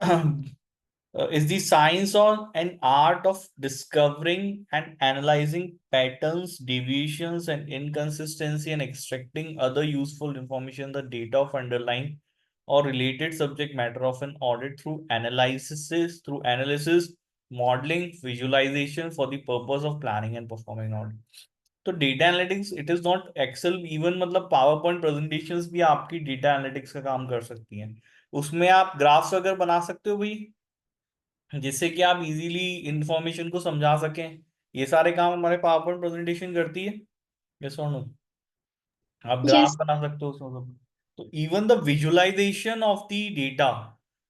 is the science or an art of discovering and analyzing patterns, deviations, and inconsistency, and extracting other useful information, the data of underlying or related subject matter of an audit through analysis, modeling, visualization for the purpose of planning and performing audit. तो data analytics it is not excel, even मतलब power point presentations भी आपकी data analytics का काम कर सकती हैं। उसमें आप ग्राफ्स अगर बना सकते हो भाई, जिससे कि आप इजीली इंफॉर्मेशन को समझा सकें, ये सारे काम हमारे पावर पॉइंट प्रेजेंटेशन करती है। यस और नो? आप ग्राफ यस। बना सकते हो उसमें सब। तो even the visualisation of the data,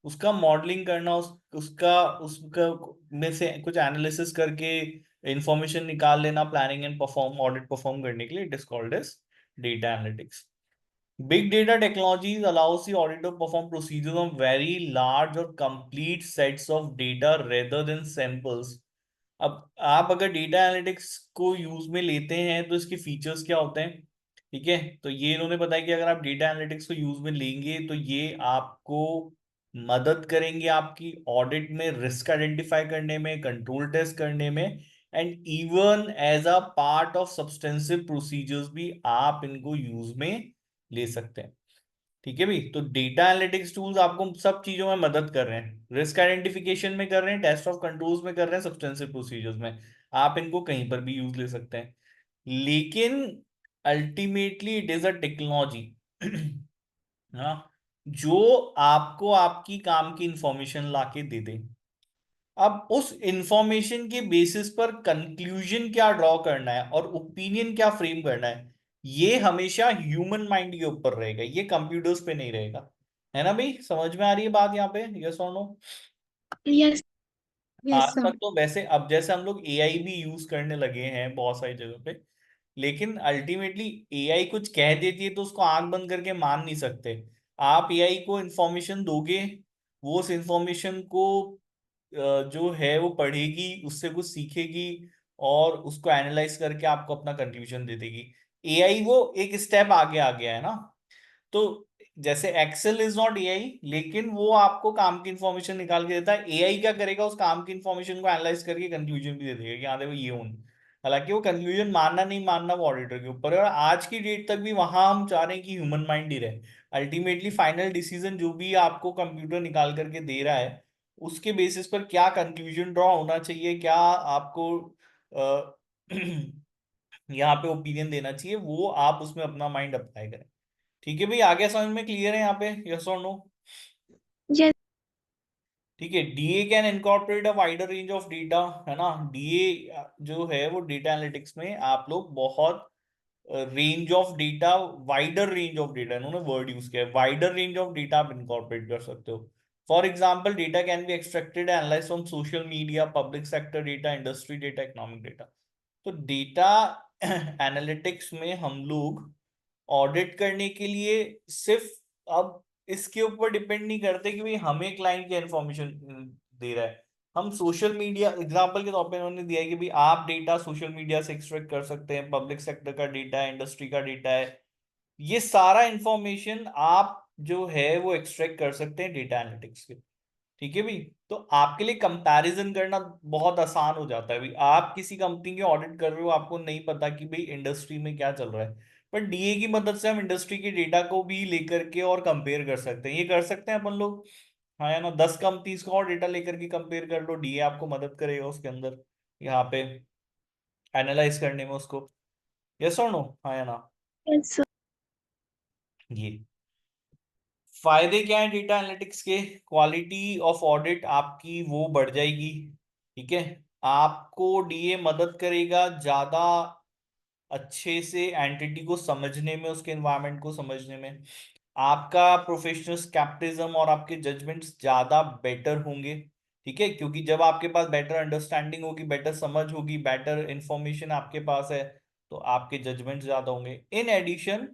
उसका मॉडलिंग करना, उसका उसका में से कुछ एनालिसिस करके इंफॉर्मेशन निकाल लेना, planning and perform audit perform करने के लिए, it is called as data analytics. Big data technologies allows the auditor to perform procedures on very large or complete sets of data rather than samples. अब आप अगर data analytics को use में लेते हैं तो इसके फीचर्स क्या होते हैं? ठीक है, तो ये इन्होंने बताया कि अगर आप डेटा एनालिटिक्स को यूज में लेंगे तो ये आपको मदद करेंगे आपकी ऑडिट में, रिस्क आइडेंटिफाई करने में, कंट्रोल टेस्ट करने में, and even as a part of substantive procedures भी आप इनको यूज में ले सकते हैं। ठीक है भाई, तो डेटा एनालिटिक्स टूल्स आपको सब चीजों में मदद कर रहे हैं, रिस्क आइडेंटिफिकेशन में कर रहे हैं, टेस्ट ऑफ कंट्रोल्स में कर रहे हैं, सब्सटेंसिव प्रोसीजर्स में। आप इनको कहीं पर भी यूज ले सकते हैं, लेकिन ultimately it is a technology हाँ, जो आपको आपकी काम की इंफॉर्मेशन लाके दे दे। अब उस इंफॉर्मेशन के बेसिस पर कंक्लूजन क्या ड्रॉ करना है और ओपिनियन क्या फ्रेम करना है, ये हमेशा ह्यूमन माइंड के ऊपर रहेगा, ये कंप्यूटर्स पे नहीं रहेगा। है ना भाई, समझ में आ रही है बात यहाँ पे? यस और नो? यस। यस आज सर। तक तो वैसे, अब जैसे हम लोग एआई भी यूज करने लगे हैं बहुत सारी जगह पे, लेकिन अल्टीमेटली एआई कुछ कह देती है तो उसको आंख बंद करके मान नहीं सकते। आप एआई को इंफॉर्मेशन दोगे, वो उस इंफॉर्मेशन को जो है वो पढ़ेगी, उससे कुछ सीखेगी, और उसको एनालाइज करके आपको अपना कंक्लूजन दे देगी। एआई वो एक स्टेप आगे आ गया है ना। तो जैसे एक्सेल इज नॉट एआई, लेकिन वो आपको काम की इंफॉर्मेशन निकाल के देता है। एआई क्या करेगा, उस काम की इंफॉर्मेशन को एनालाइज करके कंक्लूजन भी दे देगा कि हाँ देखो ये होना। हालांकि वो कंक्लूजन मानना नहीं मानना वो ऑडिटर के ऊपर है, और आज की डेट तक भी वहां हम चाह रहे हैं कि ह्यूमन माइंड ही रहे। अल्टीमेटली फाइनल डिसीजन जो भी आपको कंप्यूटर निकाल करके दे रहा है, उसके बेसिस पर क्या कंक्लूजन ड्रॉ होना चाहिए, क्या आपको अ, यहाँ पे ओपिनियन देना चाहिए, वो आप उसमें अपना माइंड अप्लाई करें। ठीक है भाई, आगे समझ में क्लियर है यहाँ पे? यस और नो? यस। ठीक है, DA can incorporate a wider range of data, है ना। डीए जो है वो डेटा एनालिटिक्स में आप लोग बहुत range of data, wider range of data, इन्होंने वर्ड यूज किया है, वाइडर रेंज ऑफ डेटा आप इनकॉर्पोरेट कर सकते हो। For example, data can be extracted analyse from social media, public sector data, industry data, economic data. तो data analytics में हम लोग ऑडिट करने के लिए सिर्फ अब इसके ऊपर डिपेंड नहीं करते कि भाई हमें क्लाइंट क्या इंफॉर्मेशन दे रहा है। हम सोशल मीडिया एग्जांपल के तौर पे उन्होंने दिया है कि भाई आप डेटा सोशल मीडिया से एक्सट्रैक्ट कर सकते हैं, पब्लिक सेक्टर का डेटा है, इंडस्ट्री का डेटा है, ये सारा इंफॉर्मेशन आप जो है वो एक्सट्रैक्ट कर सकते हैं डेटा एनालिटिक्स के। ठीक है भाई, तो आपके लिए कंपैरिजन करना बहुत आसान हो जाता है भाई। आप किसी कंपनी के ऑडिट कर रहे हो, आपको नहीं पता कि भाई इंडस्ट्री में क्या चल रहा है, पर डीए की मदद से हम इंडस्ट्री के डेटा को भी लेकर के और कंपेयर कर सकते हैं। ये कर सकते हैं अपन लोग, हाँ या ना। 10 कंपनीज का और डेटा लेकर के कंपेयर कर लो, डीए आपको मदद करेगा उसके अंदर, यहाँ पे एनालाइज करने में उसको। यस और नो? हाँ या ना? Yes sir. ये फायदे क्या है डेटा एनालिटिक्स के? क्वालिटी ऑफ ऑडिट आपकी वो बढ़ जाएगी। ठीक है, आपको डीए मदद करेगा ज्यादा अच्छे से एंटिटी को समझने में, उसके एनवायरनमेंट को समझने में। आपका प्रोफेशनल स्कैप्टिज्म और आपके जजमेंट्स ज्यादा बेटर होंगे। ठीक है, क्योंकि जब आपके पास बेटर अंडरस्टैंडिंग होगी, बेटर समझ होगी, बेटर इंफॉर्मेशन आपके पास है, तो आपके जजमेंट ज्यादा होंगे। In addition,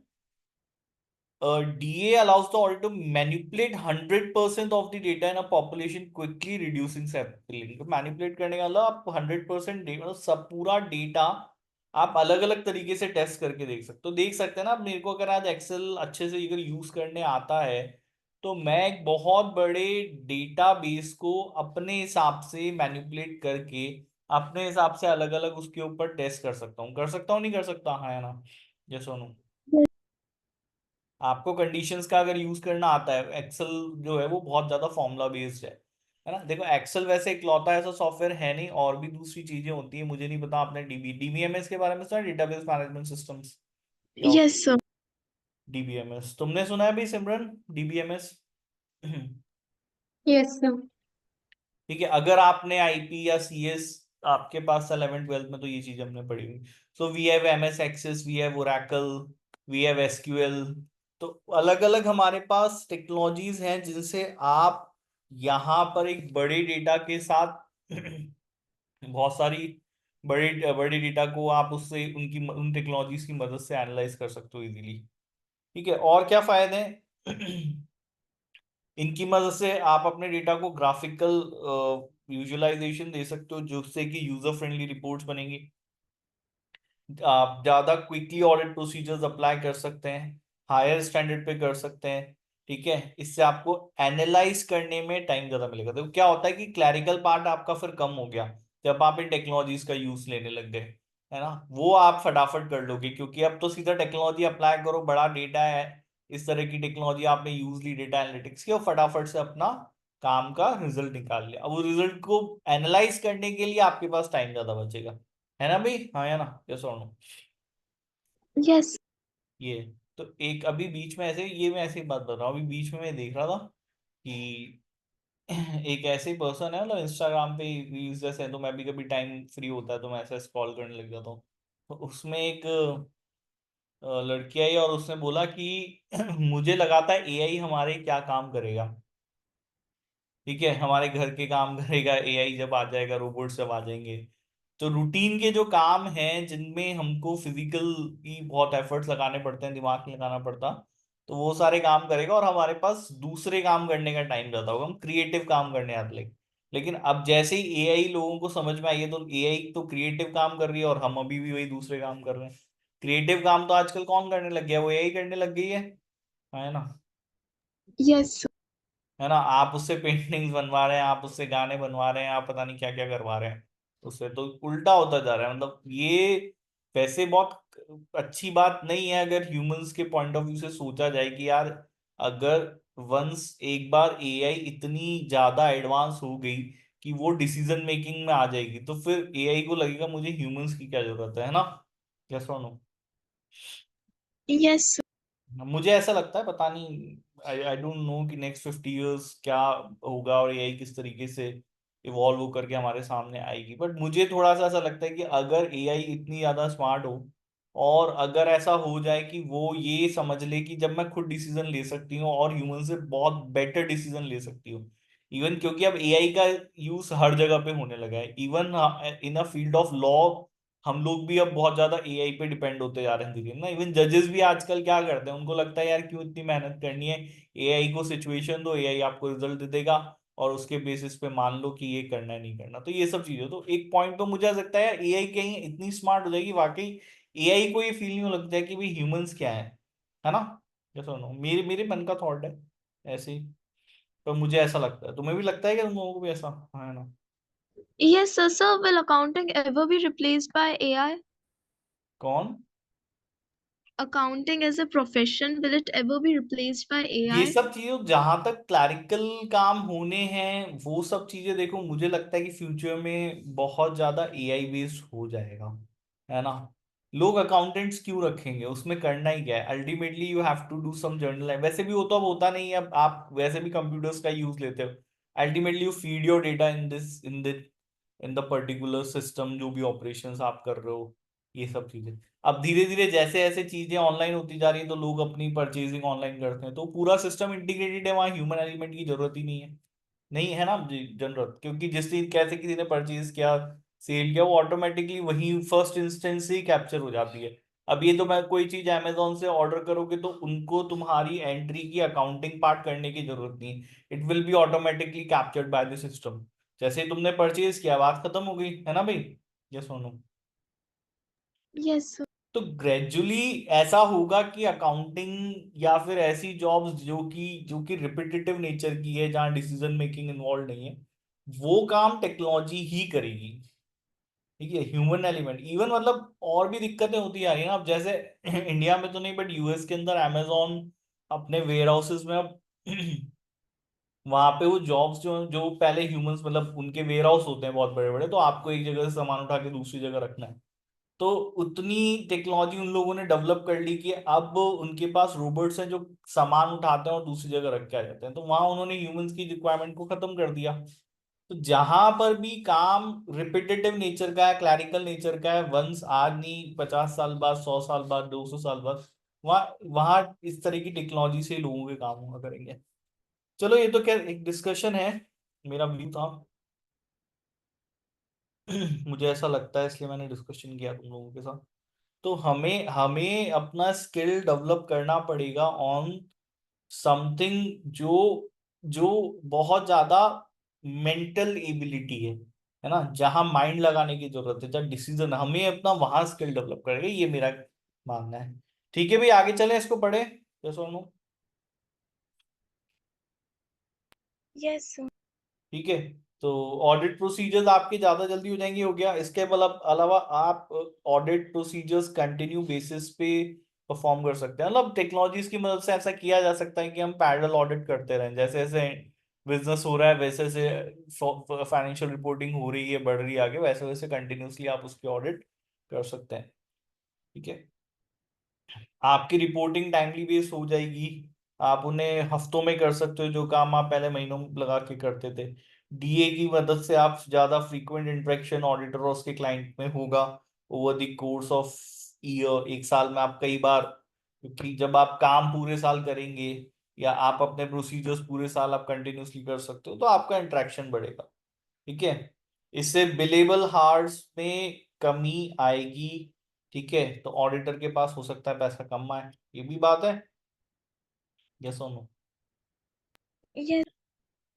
DA allows the audit to manipulate 100% of the data in a population, quickly reducing sampling। तो मैनिपुलेट करने का मतलब आप 100% डेटा, मतलब सब पूरा डेटा आप अलग अलग तरीके से टेस्ट करके देख सकते हो। देख सकते हैं ना आप मेरे को, अगर आज एक्सेल अच्छे से अगर यूज करने आता है तो मैं एक बहुत बड़े डेटाबेस को अपने हिसाब से मैनिपुलेट करके अपने हिसाब से अलग अलग उसके ऊपर टेस्ट कर सकता हूँ नहीं कर सकता, हाँ या ना? ये सोनू, yes, आपको कंडीशंस का अगर यूज करना आता है, एक्सेल जो है वो बहुत ज्यादा फॉर्मूला बेस्ड है ना? देखो एक्सेल वैसे इकलौता ऐसा सॉफ्टवेयर है नहीं, और भी दूसरी चीजें होती है, मुझे नहीं पता आपने डीबीएमएस के बारे में सुना, डेटाबेस मैनेजमेंट सिस्टम्स क्या होता yes, sir. है? डीबीएमएस तुमने सुना है भी सिमरन, डीबीएमएस? Yes, sir. ठीक है, अगर आपने आईपी या सीएस आपके पास 11th 12th में, तो ये चीज हमने पढ़ी हुई। So we have MS access, we have Oracle, we have SQL. तो अलग अलग हमारे पास टेक्नोलॉजीज हैं जिनसे आप यहाँ पर एक बड़े डेटा के साथ बहुत सारी बड़े बड़े डेटा को आप उससे उनकी उन टेक्नोलॉजीज की मदद से एनालाइज कर सकते हो इजीली। ठीक है, और क्या फायदे हैं? इनकी मदद से आप अपने डेटा को ग्राफिकल विजुअलाइजेशन दे सकते हो, जिससे कि यूजर फ्रेंडली रिपोर्ट्स बनेंगी। आप ज्यादा क्विकली ऑडिट प्रोसीजर्स अप्लाई कर सकते हैं, हायर स्टैंडर्ड पे कर सकते हैं। ठीक है, इससे आपको एनालाइज करने में टाइम ज्यादा मिलेगा। देखो क्या होता है कि क्लैरिकल पार्ट आपका फिर कम हो गया जब आप इन टेक्नोलॉजीज का यूज लेने लग गए, है ना? वो आप फटाफट कर लोगे, क्योंकि अब तो सीधा टेक्नोलॉजी अप्लाई करो, बड़ा डेटा है, इस तरह की टेक्नोलॉजी आपने यूज ली डेटा एनालिटिक्स की, और फटाफट से अपना काम का रिजल्ट निकाल लिया। अब वो रिजल्ट को एनालाइज करने के लिए आपके पास टाइम ज्यादा बचेगा, है ना भाई? हाँ या ना? यस और नो? Yes, ये तो एक अभी बीच में ऐसे, ये मैं ऐसे ही बात बता रहा हूँ, अभी बीच में मैं देख रहा था कि एक ऐसे पर्सन है, मतलब इंस्टाग्राम पे रील्स जैसे हैं, तो मैं भी कभी टाइम फ्री होता है तो मैं ऐसा स्क्रॉल करने लग जाता हूँ। तो उसमें एक लड़की आई और उसने बोला कि मुझे लगा था एआई हमारे क्या काम करेगा। ठीक है, हमारे घर के काम करेगा एआई जब आ जाएगा, रोबोट जब आ जाएंगे, तो रूटीन के जो काम हैं जिनमें हमको फिजिकल की बहुत एफर्ट्स लगाने पड़ते हैं, दिमाग नहीं लगाना पड़ता, तो वो सारे काम करेगा और हमारे पास दूसरे काम करने का टाइम ज्यादा होगा, हम क्रिएटिव काम करने आते लगे। लेकिन अब जैसे ही एआई लोगों को समझ में आई है, तो एआई तो क्रिएटिव काम कर रही है और हम अभी भी वही दूसरे काम कर रहे हैं। क्रिएटिव काम तो आजकल कौन करने लग गया, वो एआई करने लग गई है ना? yes, sir. है ना? आप उससे पेंटिंग्स बनवा रहे हैं, आप उससे गाने बनवा रहे हैं, आप पता नहीं क्या क्या करवा रहे हैं उससे, तो उल्टा होता जा रहा है। मतलब ये वैसे बहुत अच्छी बात नहीं है अगर ह्यूमंस के पॉइंट ऑफ व्यू से सोचा जाए कि यार, अगर वंस एक बार एआई इतनी ज्यादा एडवांस हो गई कि वो डिसीजन मेकिंग में आ जाएगी, तो फिर एआई को लगेगा मुझे ह्यूमंस की क्या जरूरत है ना? क्या सुनो, Yes, sir. मुझे ऐसा लगता है, पता नहीं, आई डोंट नो कि नेक्स्ट 50 years क्या होगा और एआई किस तरीके से इवॉल्व होकर के हमारे सामने आएगी। बट मुझे थोड़ा सा ऐसा लगता है कि अगर एआई इतनी ज्यादा स्मार्ट हो, और अगर ऐसा हो जाए कि वो ये समझ ले कि जब मैं खुद डिसीजन ले सकती हूँ और ह्यूमन से बहुत बेटर डिसीजन ले सकती हूँ, इवन क्योंकि अब एआई का यूज हर जगह पे होने लगा है, even in a field of law हम लोग भी अब बहुत ज्यादा एआई पे डिपेंड होते जा रहे हैं धीरे धीरे ना। इवन जजेस भी आजकल क्या करते हैं, उनको लगता है यार क्यों इतनी मेहनत करनी है, एआई को सिचुएशन दो, एआई आपको रिजल्ट दे देगा, और उसके बेसिस पे मान लो कि ये करना है नहीं करना। तो ये सब चीजें, तो एक पॉइंट तो मुझे ऐसा लगता है यार, एआई कहीं इतनी स्मार्ट हो जाएगी वाकई, एआई को ये फील नहीं हो लगता है कि भाई ह्यूमंस क्या है ना? जैसा नो, मेरे मेरे मन का थॉट है ऐसे ही, पर मुझे ऐसा लगता है। तुम्हें भी लगता है कि तुम लोगों को भी ऐसा, हाँ, है ना? Yes, sir. Sir, will accounting ever be replaced by AI? कौन? Accounting as a profession, will it ever be replaced by ये AI? सब चीजें जहां तक क्लैरिकल काम होने हैं, वो सब चीजें देखो, मुझे लगता है कि फ्यूचर में बहुत ज्यादा एआई बेस्ड हो जाएगा, है ना? लोग अकाउंटेंट्स क्यों रखेंगे, उसमें करना ही क्या है? Ultimately you have to do some journal, वैसे भी वो तो अब होता नहीं है, अब आप वैसे भी कंप्यूटर्स का यूज लेते हो। Ultimately you feed your data in the particular system, जो भी ऑपरेशंस आप कर रहे हो, ये सब चीजें। अब धीरे धीरे जैसे ऐसे चीजें ऑनलाइन होती जा रही हैं, तो लोग अपनी परचेजिंग ऑनलाइन करते हैं, तो पूरा सिस्टम इंटीग्रेटेड है, वहाँ ह्यूमन एलिमेंट की जरूरत ही नहीं है, नहीं है ना जी जरूरत, क्योंकि जिस चीज कैसे किसी ने परचेज किया, सेल किया, वो ऑटोमेटिकली वही फर्स्ट इंस्टेंस से ही कैप्चर हो जाती है। अब ये तो, मैं कोई चीज अमेजोन से ऑर्डर करोगे तो उनको तुम्हारी एंट्री की अकाउंटिंग पार्ट करने की जरूरत नहीं, it will be automatically captured by the system. जैसे ही तुमने परचेज किया, बात खत्म हो गई, है ना भाई? ये सुनो, Yes, sir. तो ग्रेजुअली ऐसा होगा कि अकाउंटिंग या फिर ऐसी जॉब्स जो कि रिपीटेटिव नेचर की है, जहां डिसीजन मेकिंग इन्वॉल्व नहीं है, वो काम टेक्नोलॉजी ही करेगी। ठीक है, ह्यूमन एलिमेंट इवन मतलब और भी दिक्कतें होती आ रही है ना अब, जैसे इंडिया में तो नहीं बट यूएस के अंदर अमेजोन अपने वेयर हाउसेस में अब वहां पे वो जॉब्स जो जो पहले ह्यूमंस, मतलब उनके वेयर हाउस होते हैं बहुत बड़े बड़े, तो आपको एक जगह से सामान उठा के दूसरी जगह रखना है, तो उतनी टेक्नोलॉजी उन लोगों ने डेवलप कर ली कि अब उनके पास रोबोट्स हैं जो सामान उठाते हैं और दूसरी जगह रख के आ जाते हैं, तो वहां उन्होंने ह्यूमंस की रिक्वायरमेंट को खत्म कर दिया। तो जहां पर भी काम रिपीटेटिव नेचर का है, क्लैरिकल नेचर का है, वंस आज नहीं 50 साल बाद, 100 साल बाद, 200 साल बाद, वहाँ वहां इस तरह की टेक्नोलॉजी से लोगों के काम हुआ करेंगे। चलो ये तो क्या एक डिस्कशन है, मेरा व्यू था। मुझे ऐसा लगता है इसलिए मैंने डिस्कशन किया तुम लोगों के साथ। तो हमें हमें अपना स्किल डेवलप करना पड़ेगा ऑन समथिंग जो जो बहुत ज्यादा मेंटल एबिलिटी है ना, जहां माइंड लगाने की जरूरत है, जहाँ डिसीजन, हमें अपना वहां स्किल डेवलप करेंगे, ये मेरा मानना है। ठीक है भाई, आगे चले इसको पढ़े, जैसा सुनो। Yes sir. ठीक है, तो ऑडिट प्रोसीजर्स आपके ज्यादा जल्दी हो जाएंगे, हो गया। इसके मतलब अलावा आप ऑडिट प्रोसीजर्स कंटिन्यू बेसिस पे परफॉर्म कर सकते हैं, मतलब टेक्नोलॉजीज की मदद से ऐसा किया जा सकता है कि हम पैरेलल ऑडिट करते रहें, जैसे जैसे बिजनेस हो रहा है वैसे वैसे फाइनेंशियल रिपोर्टिंग हो रही है, बढ़ रही है आगे, वैसे वैसे कंटिन्यूसली आप उसकी ऑडिट कर सकते हैं। ठीक है, आपकी रिपोर्टिंग टाइमली बेस हो जाएगी, आप उन्हें हफ्तों में कर सकते हो जो काम आप पहले महीनों में लगा के करते थे। डीए की मदद से आप ज्यादा फ्रीक्वेंट इंटरेक्शन ऑडिटर और उसके क्लाइंट में होगा over the course of year, एक साल में आप कई बार, क्योंकि जब आप काम पूरे साल करेंगे या आप अपने प्रोसीजर्स पूरे साल आप कंटिन्यूसली कर सकते हो, तो आपका इंटरेक्शन बढ़ेगा। ठीक है, इससे बिलेबल हार्स में कमी आएगी। ठीक है, तो ऑडिटर के पास हो सकता है पैसा कम आए, ये भी बात है। यस और नो? यस।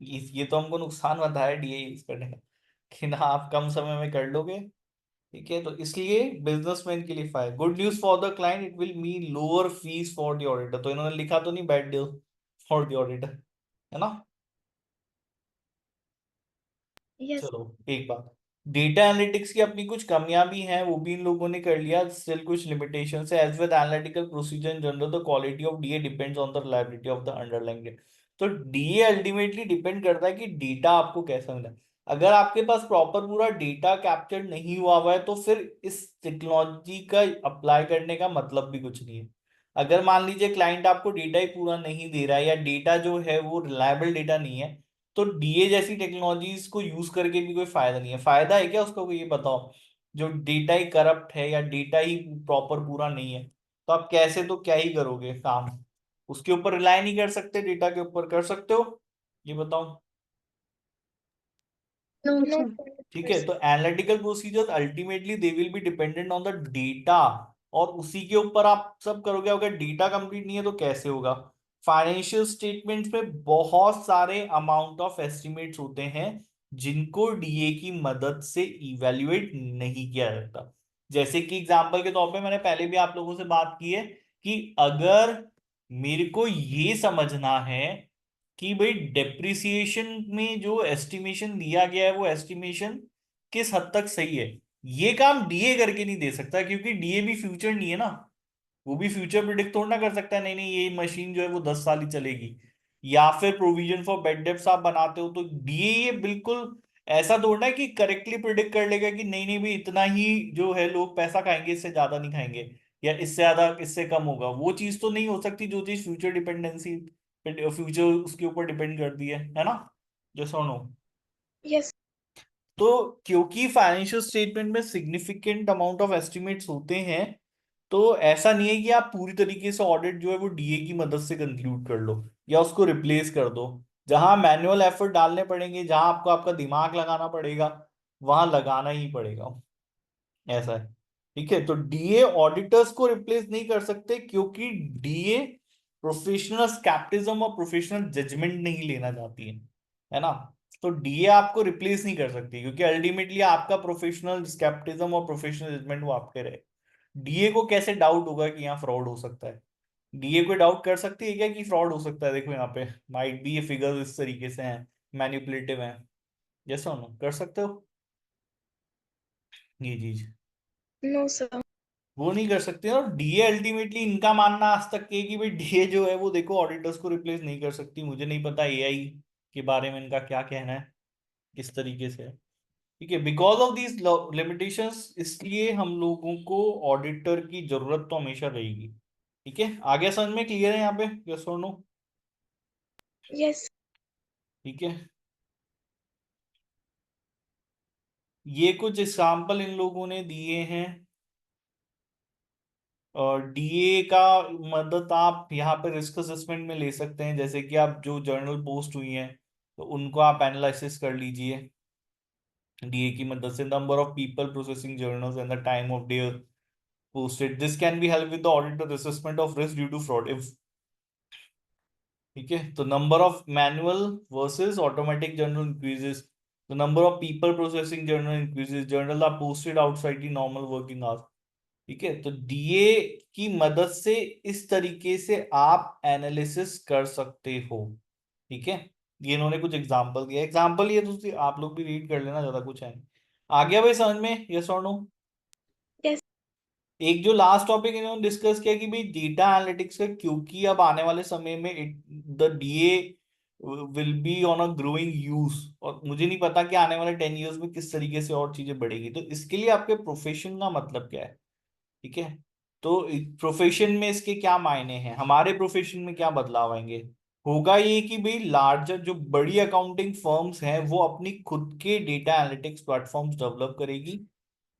ये तो हमको नुकसान बताया डीए यूज करने का, कि ना आप कम समय में कर लोगे। ठीक है, तो इसलिए बिजनेसमैन के लिए फायदा, good news for the client, it will mean lower fees for the auditor, तो इन्होंने लिखा तो नहीं bad deal for the auditor, है ना। यस। चलो एक बात, डेटा एनालिटिक्स की अपनी कुछ कमियां भी हैं, वो भी इन लोगों ने कर लिया, स्टिल कुछ लिमिटेशंस है। As with analytical procedure in general the quality of DA depends on the reliability of the underlying data. तो डीए अल्टीमेटली डिपेंड करता है कि डेटा आपको कैसा मिला। अगर आपके पास प्रॉपर पूरा डेटा कैप्चर नहीं हुआ है, तो फिर इस टेक्नोलॉजी का अप्लाई करने का मतलब भी कुछ नहीं है। अगर मान लीजिए क्लाइंट आपको डेटा ही पूरा नहीं दे रहा है, या डेटा जो है वो रिलायबल डेटा नहीं है, तो डीए जैसी टेक्नोलॉजीज को यूज करके भी कोई फायदा नहीं है। फायदा है क्या उसका, कोई ये बताओ। जो डेटा ही करप्ट है या डेटा ही प्रॉपर पूरा नहीं है, तो आप कैसे तो क्या ही करोगे काम, उसके ऊपर रिलाई नहीं कर सकते, डेटा के ऊपर कर सकते हो, ये बताओ। No no. सर। ठीक है, तो analytical procedures ultimately they will be dependent on the data, और उसी के ऊपर आप सब करोगे। अगर डेटा कंप्लीट नहीं है तो कैसे होगा। फाइनेंशियल स्टेटमेंट्स में बहुत सारे अमाउंट ऑफ एस्टिमेट्स होते हैं जिनको डीए की मदद से इवेल्युएट नहीं किया जाता। जैसे कि एग्जांपल के तौर पे मैंने पहले भी आप लोगों से बात की है कि अगर मेरे को ये समझना है कि भाई डेप्रिसिएशन में जो एस्टिमेशन दिया गया है वो एस्टिमेशन किस हद तक सही है, ये काम डीए करके नहीं दे सकता, क्योंकि डीए भी फ्यूचर नहीं है ना। वो भी फ्यूचर प्रिडिक्ट थोड़ा ना कर सकता है, नहीं नहीं ये मशीन जो है वो 10 साल ही चलेगी। या फिर प्रोविजन फॉर बेड डेप्स आप बनाते हो, तो डीए ये बिल्कुल ऐसा थोड़ा है कि करेक्टली प्रिडिक्ट कर लेगा कि नहीं नहीं भाई इतना ही जो है लोग पैसा खाएंगे, इससे ज्यादा नहीं खाएंगे, या इससे ज्यादा इससे कम होगा। वो चीज तो नहीं हो सकती जो चीज फ्यूचर डिपेंडेंसी, फ्यूचर उसके ऊपर डिपेंड करती है ना। जो सुनो, यस। तो क्योंकि फाइनेंशियल स्टेटमेंट में सिग्निफिकेंट अमाउंट ऑफ एस्टिमेट्स होते हैं, तो ऐसा नहीं है कि आप पूरी तरीके से ऑडिट जो है वो डीए की मदद से कंक्लूड कर लो या उसको रिप्लेस कर दो। जहां मैनुअल एफर्ट डालने पड़ेंगे, जहां आपको आपका दिमाग लगाना पड़ेगा, वहां लगाना ही पड़ेगा, ऐसा है। ठीक है, तो डीए ऑडिटर्स को रिप्लेस नहीं कर सकते, क्योंकि डीए प्रोफेशनल स्कैप्टिज्म और प्रोफेशनल जजमेंट नहीं लेना चाहती है ना। तो डीए आपको रिप्लेस नहीं कर सकती, क्योंकि अल्टीमेटली आपका प्रोफेशनल स्कैप्टिज्म और प्रोफेशनल जजमेंट वो आपके रहे। डीए को कैसे डाउट होगा कि यहाँ फ्रॉड हो सकता है? डीए को डाउट कर सकती है क्या कि फ्रॉड हो सकता है? देखो यहाँ पे माइट बी ये फिगर्स इस तरीके से हैं, मैनिपुलेटिव हैं, जैसा हो कर सकते हो ये चीज? No sir. वो नहीं कर सकते। और डीए अल्टीमेटली इनका मानना आज तक ये है कि भाई डीए जो है वो देखो ऑडिटर्स को रिप्लेस नहीं कर सकती। मुझे नहीं पता एआई के बारे में इनका क्या कहना है, किस तरीके से है। ठीक है, बिकॉज ऑफ दीज लिमिटेशंस इसलिए हम लोगों को ऑडिटर की जरूरत तो हमेशा रहेगी। ठीक है, आगे समझ में क्लियर है यहाँ पे? यस और नो? यस। ठीक है, ये कुछ एग्जाम्पल इन लोगों ने दिए हैं। और डीए का मदद आप यहाँ पे रिस्क असेसमेंट में ले सकते हैं, जैसे कि आप जो जर्नल पोस्ट हुई हैं तो उनको आप एनालिसिस कर लीजिए डीए की मदद से। Number of people processing journals and the time of their posted. This can be helped with the auditor assessment of risk due to fraud. If ठीक है, तो number of manual versus automatic journal increases, the number of people processing journal increases, journal are posted outside the normal working hours. ठीक है, तो DA की मदद से इस तरीके से आप एनालिसिस कर सकते हो। ठीक है, ये इन्होंने कुछ एग्जांपल दिया, एग्जांपल ये दूसरी आप लोग भी रीड कर लेना, ज्यादा कुछ है नहीं। आ गया भाई समझ में? यस और नो? यस। एक जो लास्ट टॉपिक इन्होंने डिस्कस किया कि भाई डेटा एनालिटिक्स का, क्योंकि अब आने वाले समय में the DA will be on a growing use, और मुझे नहीं पता कि आने वाले 10 इयर्स में किस तरीके से और चीजें बढ़ेगी, तो इसके लिए आपके प्रोफेशन का मतलब क्या है? ठीक है, तो प्रोफेशन में इसके क्या मायने हैं, हमारे प्रोफेशन में क्या बदलाव आएंगे? होगा ये कि भाई लार्जर जो बड़ी अकाउंटिंग फर्म्स हैं वो अपनी खुद के डेटा एनालिटिक्स प्लेटफॉर्म्स डेवलप करेगी।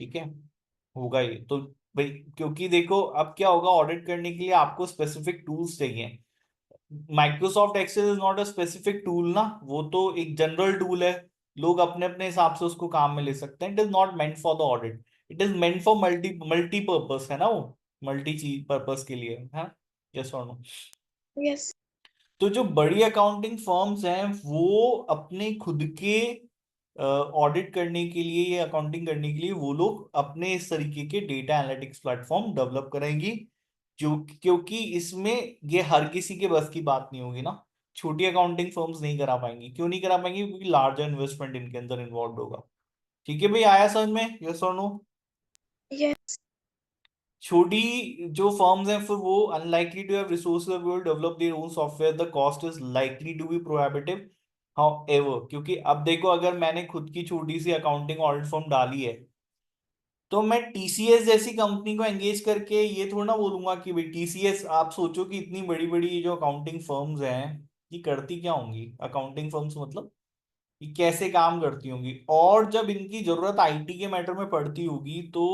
ठीक है, होगा ये तो भाई, क्योंकि देखो अब क्या होगा, ऑडिट करने के लिए आपको स्पेसिफिक टूल्स चाहिए। Microsoft Excel is not a specific tool ना, वो तो एक जनरल टूल है, लोग अपने अपने हिसाब से उसको काम में ले सकते हैं। It is not meant for the audit, it is meant for multi multipurpose है ना, वो मल्टी चीज पर्पस के लिए है। यस और नो? यस। तो जो बड़ी अकाउंटिंग फर्म्स हैं वो अपने खुद के ऑडिट करने के लिए या अकाउंटिंग करने के लिए वो लोग अपने इस तरीके के डेटा एनालिटिक्स प्लेटफॉर्म डेवलप करेंगी। जो क्योंकि इसमें ये हर किसी के बस की बात नहीं होगी ना, छोटी अकाउंटिंग फर्म्स नहीं करा पाएंगी। क्यों नहीं करा पाएंगी? क्योंकि लार्जर इन्वेस्टमेंट इनके अंदर इन्वॉल्व होगा। ठीक है भाई, आया समझ में? यस और नो? यस। छोटी जो फर्म्स हैं फिर वो unlikely to have resources available develop their own software, the cost is likely to be prohibitive however. क्योंकि अब देखो अगर मैंने खुद की छोटी सी अकाउंटिंग ऑडिट फर्म डाली है तो मैं टीसीएस जैसी कंपनी को एंगेज करके ये थोड़ा ना बोलूंगा कि भाई टीसीएस, आप सोचो कि इतनी बड़ी बड़ी जो अकाउंटिंग फर्म्स हैं ये करती क्या होंगी, अकाउंटिंग फर्म्स मतलब ये कैसे काम करती होंगी, और जब इनकी जरूरत आईटी के मैटर में पड़ती होगी तो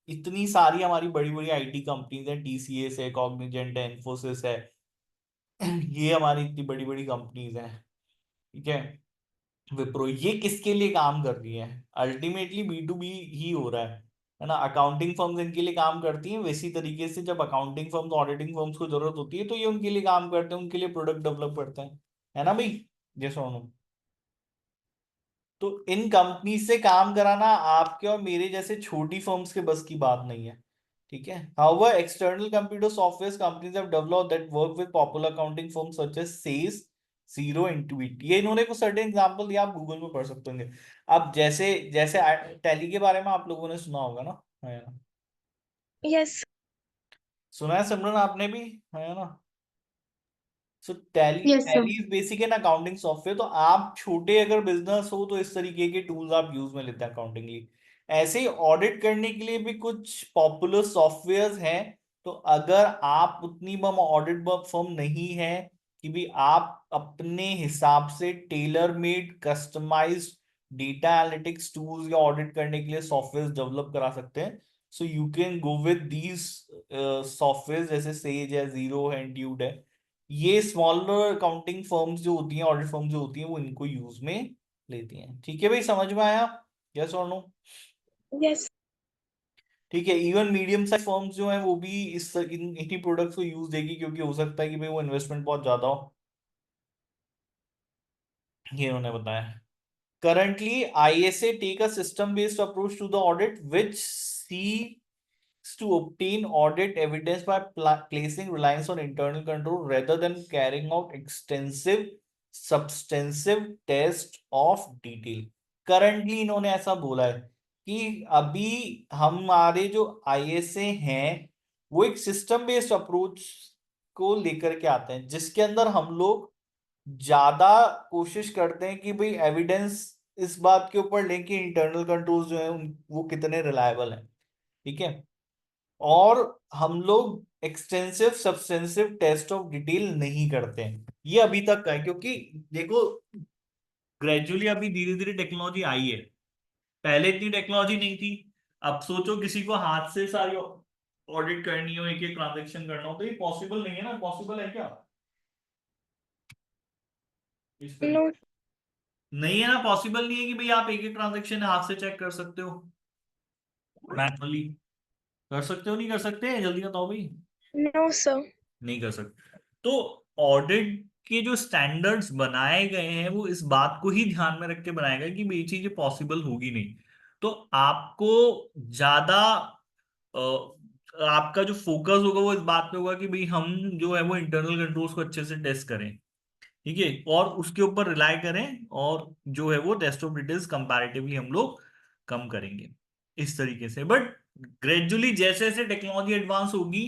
इतनी सारी हमारी बड़ी बड़ी आईटी कंपनीज है, टीसीएस है, कॉग्निजेंट है, इन्फोसिस है, ये हमारी इतनी बड़ी बड़ी कंपनीज हैं। ठीक है, विप्रो, ये किसके लिए काम कर रही है? अल्टीमेटली बी टू बी ही हो रहा है ना। अकाउंटिंग फर्म्स इनके लिए काम करती हैं, वैसी तरीके से जब अकाउंटिंग फर्म्स ऑडिटिंग फर्म्स को जरूरत होती है तो ये उनके लिए काम करते हैं, उनके लिए प्रोडक्ट डेवलप करते हैं, है ना भाई? जैसा तो इन कंपनी से काम कराना आपके और मेरे जैसे छोटी फर्म्स के बस की बात नहीं है। ठीक है, however external computer software companies have developed that work with popular accounting firms such as Sage, Xero, Intuit. ये इन्होंने कुछ सर्टेन एग्जांपल दिया, आप गूगल में पढ़ सकते होंगे। अब जैसे जैसे टैली के बारे में आप लोगों ने सुना होगा ना, है ना? यस। सुना है सिमरन आपने भी, है ना? So Tally, yes sir. Tally is basic an accounting software. तो आप छोटे अगर बिजनेस हो तो इस तरीके के टूल्स आप यूज में लेते हैं अकाउंटिंग लिए। ऐसे ही ऑडिट करने के लिए भी कुछ पॉपुलर सॉफ्टवेयर्स हैं। तो अगर आप उतनी बम ऑडिट फर्म नहीं है कि भी आप अपने हिसाब से tailor made customized data analytics tools या ऑडिट करने के लिए सॉफ्टवेयर डेवलप करा सकते हैं, so you can go with these software जैसे सेज है, जीरो है, इंट्यूड है। ये स्मॉलर अकाउंटिंग फर्म्स जो होती हैं, ऑडिट फर्म्स जो होती हैं, वो इनको यूज में लेती हैं। ठीक है भाई, समझ में आया? यस और नो? यस। ठीक है, इवन मीडियम साइज फर्म्स जो हैं वो भी इन्हीं प्रोडक्ट्स को यूज देगी, क्योंकि हो सकता है कि भाई वो इन्वेस्टमेंट बहुत ज्यादा हो। ये उन्होंने बताया। Currently, ISA take a system-based approach to the audit, which see to obtain audit evidence by placing reliance on internal control rather than carrying out extensive substantive test of detail. Currently इन्होंने ऐसा बोला है कि अभी हमारे जो ISA हैं वो एक सिस्टम बेस्ड अप्रोच को लेकर के आते हैं, जिसके अंदर हम लोग ज्यादा कोशिश करते हैं कि भाई एविडेंस इस बात के ऊपर लें कि इंटरनल कंट्रोल्स जो है वो कितने रिलायबल हैं। ठीक है। और हम लोग extensive substantive test of detail नहीं करते हैं। ये अभी तक का है, क्योंकि देखो ग्रेजुअली अभी धीरे धीरे टेक्नोलॉजी आई है। पहले इतनी टेक्नोलॉजी नहीं थी। अब सोचो किसी को हाथ से सारी ऑडिट करनी हो, एक एक ट्रांजेक्शन करना हो, तो ये पॉसिबल नहीं है ना। पॉसिबल है क्या इस तरीके? No. नहीं है ना, पॉसिबल नहीं है कि भाई आप एक एक ट्रांजेक्शन हाथ से चेक कर सकते हो मैनुअली। कर सकते हो नहीं कर सकते? जल्दी बताओ भाई। No, sir. नहीं कर सकते। तो ऑडिट के जो स्टैंडर्ड्स बनाए गए हैं वो इस बात को ही ध्यान में रख के बनाए गए कि ये चीजें पॉसिबल होगी नहीं। तो आपको ज्यादा आपका जो फोकस होगा वो इस बात पे होगा कि भाई हम जो है वो इंटरनल कंट्रोल्स को अच्छे से टेस्ट करें। ठीक है, और उसके ऊपर रिलाय करें, और जो है वो टेस्ट ऑफ डिटेल्स कंपैरेटिवली हम लोग कम करेंगे इस तरीके से। बट ग्रेजुअली जैसे जैसे टेक्नोलॉजी एडवांस होगी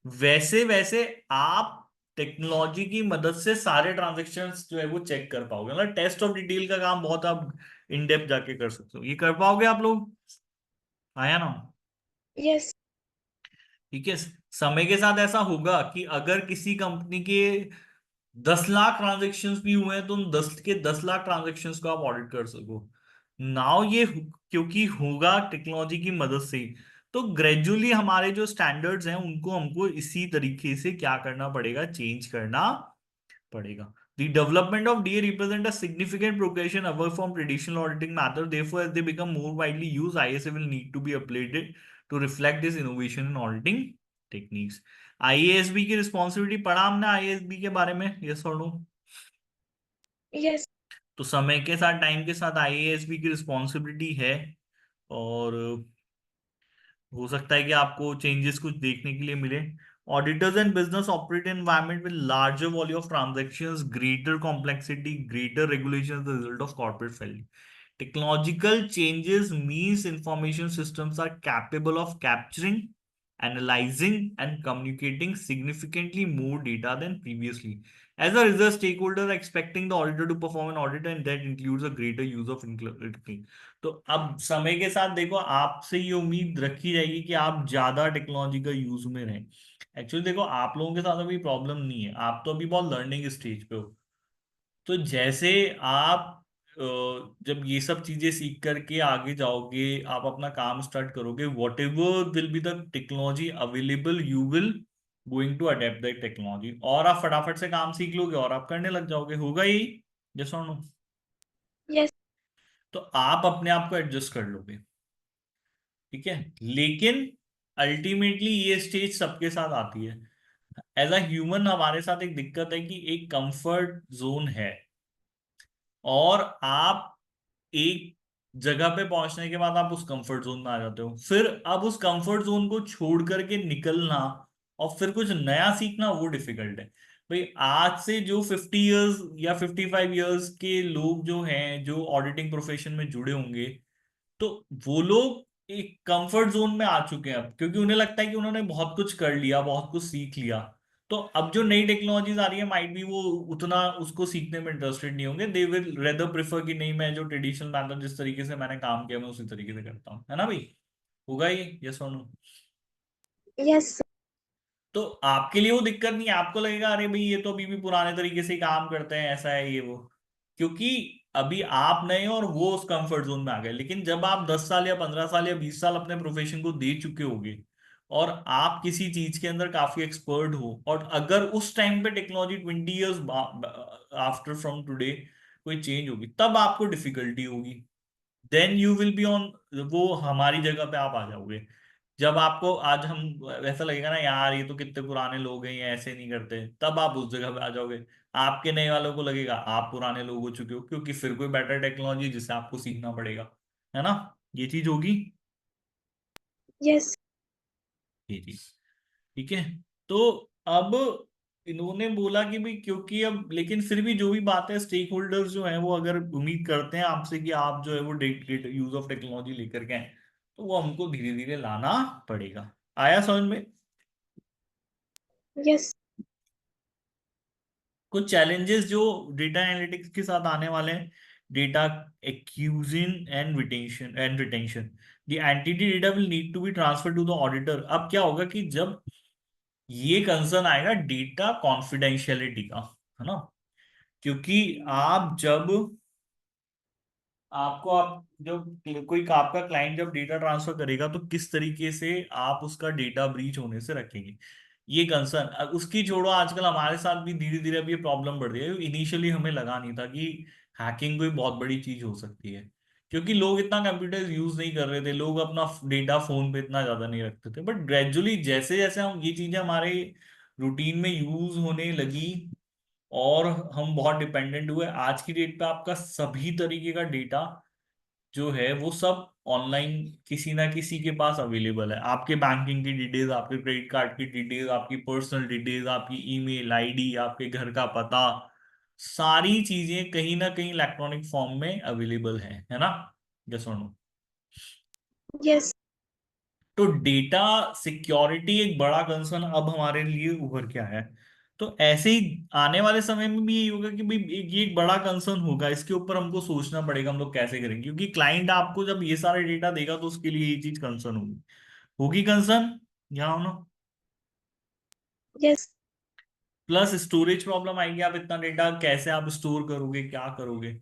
वैसे वैसे आप टेक्नोलॉजी की मदद से सारे ट्रांजेक्शन्स जो है वो चेक कर पाओगे। मतलब टेस्ट ऑफ डिटेल का काम बहुत आप इन डेप्थ जाके कर सकते हो। ये कर पाओगे आप लोग? आया ना? Yes. ठीक है। समय के साथ ऐसा होगा कि अगर किसी कंपनी के 10 लाख ट्रांजेक्शन्स भी हुए हैं तो उन 10 लाख ट्रांजेक्शन्स को आप ऑडिट कर सको। नाउ ये क्योंकि होगा टेक्नोलॉजी की मदद से ही, तो ग्रेजुअली हमारे जो स्टैंडर्ड्स हैं उनको हमको इसी तरीके से क्या करना पड़ेगा, चेंज करना पड़ेगा। The development of DA represent a significant progression away from traditional auditing method. Therefore, as they become more widely used, ISA will need to be updated to reflect this innovation in auditing techniques. IASB की responsibility पढ़ा हमने आईएएसबी के बारे में, yes और no? Yes. तो समय के साथ, टाइम के साथ आईएएसबी की रिस्पॉन्सिबिलिटी है। और हो सकता है कि आपको चेंजेस कुछ देखने के लिए मिले। Auditors and business operate in environment with larger volume of transactions, greater complexity, greater regulation, the result of corporate failure. Technological changes means information systems are capable of capturing, analyzing, and communicating significantly more data than previously. As a result, stakeholders are expecting the auditor to perform an audit, and that includes a greater use of analytical। तो अब समय के साथ देखो आपसे ये उम्मीद रखी जाएगी कि आप ज्यादा टेक्नोलॉजी का यूज में रहें। एक्चुअली देखो आप लोगों के साथ अभी प्रॉब्लम नहीं है, आप तो अभी बहुत लर्निंग स्टेज पे हो। तो जैसे आप जब ये सब चीजें सीख करके आगे जाओगे, आप अपना काम स्टार्ट करोगे, whatever will be the technology available, you will going to adapt that technology, और आप फटाफट से काम सीख लोगे और आप करने लग जाओगे। होगा यही? यस और नो? Yes. तो आप अपने आप को एडजस्ट कर लोगे। ठीक है। लेकिन अल्टीमेटली ये स्टेज सबके साथ आती है। एज अ ह्यूमन हमारे साथ एक दिक्कत है कि एक कंफर्ट जोन है, और आप एक जगह पे पहुंचने के बाद आप उस कंफर्ट जोन में आ जाते हो। फिर अब उस कंफर्ट जोन को छोड़ करके निकलना और फिर कुछ नया सीखना वो डिफिकल्ट है। भाई आज से जो 50 इयर्स या 55 इयर्स के लोग जो हैं, जो ऑडिटिंग प्रोफेशन में जुड़े होंगे, तो वो लोग एक कंफर्ट जोन में आ चुके हैं अब, क्योंकि उन्हें लगता है कि उन्होंने बहुत कुछ कर लिया, बहुत कुछ सीख लिया। तो अब जो नई टेक्नोलॉजीज आ रही है माइट भी वो उतना उसको सीखने में इंटरेस्टेड नहीं होंगे। दे विल रेदर प्रेफर कि नहीं, मैं जो ट्रेडिशनल मैथड जिस तरीके से मैंने काम किया मैं उसी तरीके से करता हूँ। है ना भाई? होगा ये, यस और नो? Yes. तो आपके लिए वो दिक्कत नहीं है, आपको लगेगा अरे भाई ये तो अभी भी पुराने तरीके से ही काम करते हैं, ऐसा है ये वो। क्योंकि अभी आप नए हो और वो उस कंफर्ट जोन में आ गए। लेकिन जब आप 10 साल या 15 साल या 20 साल अपने प्रोफेशन को दे चुके होगे, और आप किसी चीज के अंदर काफी एक्सपर्ट हो, और अगर उस टाइम पे technology 20 years after from today कोई चेंज होगी, तब आपको डिफिकल्टी होगी। Then you will be on, वो हमारी जगह पे आप आ जाओगे। जब आपको आज हम ऐसा लगेगा ना यार ये तो कितने पुराने लोग हैं, ये ऐसे नहीं करते, तब आप उस जगह पे आ जाओगे। आपके नए वालों को लगेगा आप पुराने लोग हो चुके हो, क्योंकि फिर कोई बेटर टेक्नोलॉजी जिसे आपको सीखना पड़ेगा। है ना? ये चीज होगी। Yes. ये चीज, ठीक है। तो अब इन्होंने बोला कि भाई क्योंकि अब, लेकिन फिर भी जो भी बात है, स्टेक होल्डर्स जो है वो अगर उम्मीद करते हैं आपसे कि आप जो है वो यूज ऑफ टेक्नोलॉजी लेकर के आए, तो वो हमको धीरे धीरे लाना पड़ेगा। आया समझ में? यस। कुछ चैलेंजेस जो डेटा एनालिटिक्स के साथ आने वाले हैं: data acquisition and retention. The entity data will need to be transfer to the auditor. अब क्या होगा कि जब ये कंसर्न आएगा डेटा कॉन्फिडेंशियलिटी का, है ना, क्योंकि आप जब आपको आप जब कोई आपका क्लाइंट जब डेटा ट्रांसफर करेगा तो किस तरीके से आप उसका डेटा ब्रीच होने से रखेंगे, ये कंसर्न उसकी छोड़ो। आजकल हमारे साथ भी धीरे धीरे अब ये प्रॉब्लम बढ़ रही है। इनिशियली हमें लगा नहीं था कि हैकिंग कोई बहुत बड़ी चीज हो सकती है, क्योंकि लोग इतना कंप्यूटर यूज नहीं कर रहे थे, लोग अपना डेटा फोन पे इतना ज्यादा नहीं रखते थे। बट ग्रेजुअली जैसे जैसे हम ये चीजें हमारे रूटीन में यूज होने लगी और हम बहुत डिपेंडेंट हुए, आज की डेट पे आपका सभी तरीके का डेटा जो है वो सब ऑनलाइन किसी ना किसी के पास अवेलेबल है। आपके बैंकिंग की डिटेल्स, आपके क्रेडिट कार्ड की डिटेल्स, आपकी पर्सनल डिटेल्स, आपकी ईमेल आईडी, आपके घर का पता, सारी चीजें कहीं ना कहीं इलेक्ट्रॉनिक फॉर्म में अवेलेबल है ना? यस और नो? यस। तो डेटा सिक्योरिटी एक बड़ा कंसर्न अब हमारे लिए उभर के आया है। तो ऐसे ही आने वाले समय में भी यही होगा कि भाई ये एक बड़ा कंसर्न होगा, इसके ऊपर हमको सोचना पड़ेगा हम लोग कैसे करेंगे, क्योंकि क्लाइंट आपको जब ये सारे डेटा देगा तो उसके लिए ये चीज कंसर्न होगी। होगी कंसर्न, यहाँ ना? यस। प्लस स्टोरेज प्रॉब्लम आएगी, आप इतना डेटा कैसे आप स्टोर करोगे, क्या करोगे,